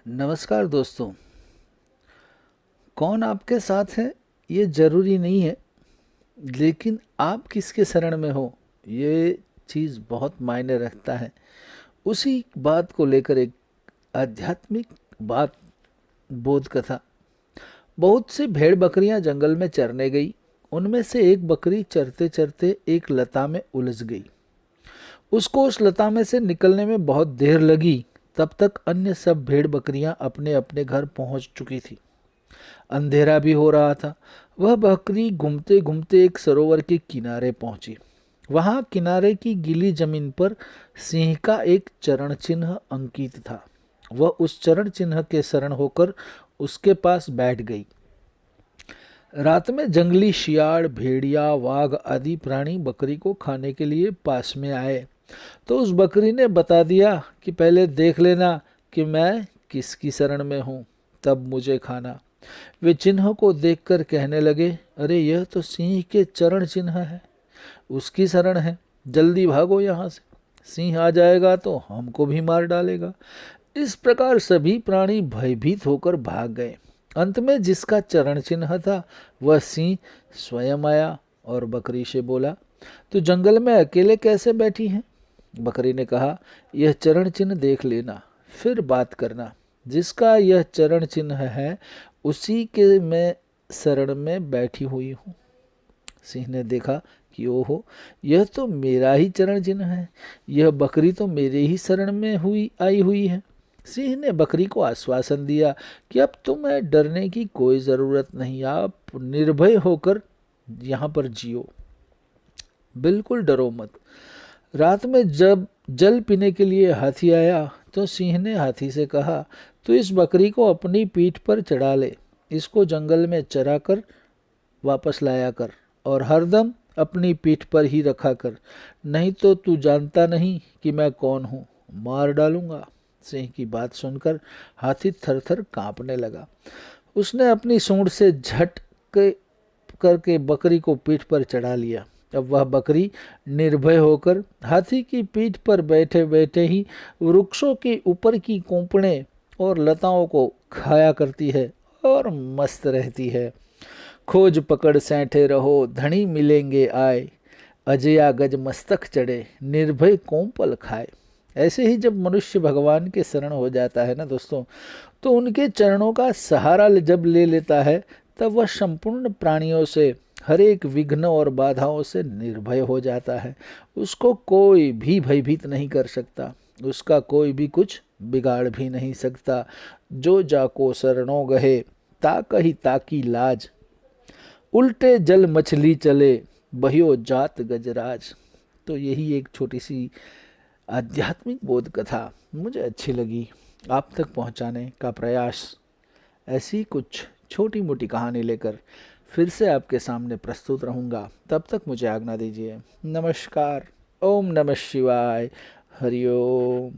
नमस्कार दोस्तों। कौन आपके साथ है ये ज़रूरी नहीं है, लेकिन आप किसके शरण में हो ये चीज़ बहुत मायने रखता है। उसी बात को लेकर एक आध्यात्मिक बात, बोध कथा। बहुत सी भेड़ बकरियां जंगल में चरने गई। उनमें से एक बकरी चरते चरते एक लता में उलझ गई। उसको उस लता में से निकलने में बहुत देर लगी। तब तक अन्य सब भेड़ बकरियां अपने अपने घर पहुंच चुकी थी। अंधेरा भी हो रहा था। वह बकरी घूमते घूमते एक सरोवर के किनारे पहुंची। वहां किनारे की गीली जमीन पर सिंह का एक चरण चिन्ह अंकित था। वह उस चरण चिन्ह के शरण होकर उसके पास बैठ गई। रात में जंगली शियाल, भेड़िया, वाघ आदि प्राणी बकरी को खाने के लिए पास में आए, तो उस बकरी ने बता दिया कि पहले देख लेना कि मैं किसकी शरण में हूँ, तब मुझे खाना। वे चिन्ह को देखकर कहने लगे, अरे यह तो सिंह के चरण चिन्ह है, उसकी शरण है। जल्दी भागो यहाँ से, सिंह आ जाएगा तो हमको भी मार डालेगा। इस प्रकार सभी प्राणी भयभीत होकर भाग गए। अंत में जिसका चरण चिन्ह था वह सिंह स्वयं आया और बकरी से बोला, तू जंगल में अकेले कैसे बैठी है? बकरी ने कहा, यह चरण चिन्ह देख लेना, फिर बात करना। जिसका यह चरण चिन्ह है उसी के मैं शरण में बैठी हुई हूँ। सिंह ने देखा कि ओहो, यह तो मेरा ही चरण चिन्ह है, यह बकरी तो मेरे ही शरण में आई हुई है। सिंह ने बकरी को आश्वासन दिया कि अब तुम्हें डरने की कोई ज़रूरत नहीं, आप निर्भय होकर यहाँ पर जियो, बिल्कुल डरो मत। रात में जब जल पीने के लिए हाथी आया तो सिंह ने हाथी से कहा, तो इस बकरी को अपनी पीठ पर चढ़ा ले, इसको जंगल में चरा कर वापस लाया कर और हरदम अपनी पीठ पर ही रखा कर, नहीं तो तू जानता नहीं कि मैं कौन हूँ, मार डालूंगा। सिंह की बात सुनकर हाथी थर थर कांपने लगा। उसने अपनी सूंड से झट के करके बकरी को पीठ पर चढ़ा लिया। अब वह बकरी निर्भय होकर हाथी की पीठ पर बैठे बैठे ही वृक्षों के ऊपर की कोंपड़े और लताओं को खाया करती है और मस्त रहती है। खोज पकड़ सैंठे रहो, धनी मिलेंगे आए, अजया गज मस्तक चढ़े, निर्भय कोंपल खाए। ऐसे ही जब मनुष्य भगवान के शरण हो जाता है ना दोस्तों, तो उनके चरणों का सहारा जब ले लेता है, तब वह संपूर्ण प्राणियों से, हर एक विघ्न और बाधाओं से निर्भय हो जाता है। उसको कोई भी भयभीत नहीं कर सकता, उसका कोई भी कुछ बिगाड़ भी नहीं सकता। जो जाको शरणों गहे, ताकहि ताकी लाज, उल्टे जल मछली चले, बहियो जात गजराज। तो यही एक छोटी सी आध्यात्मिक बोध कथा मुझे अच्छी लगी, आप तक पहुंचाने का प्रयास। ऐसी कुछ छोटी मोटी कहानी लेकर फिर से आपके सामने प्रस्तुत रहूँगा। तब तक मुझे आज्ञा दीजिए। नमस्कार। ओम नमः शिवाय। हरिओम।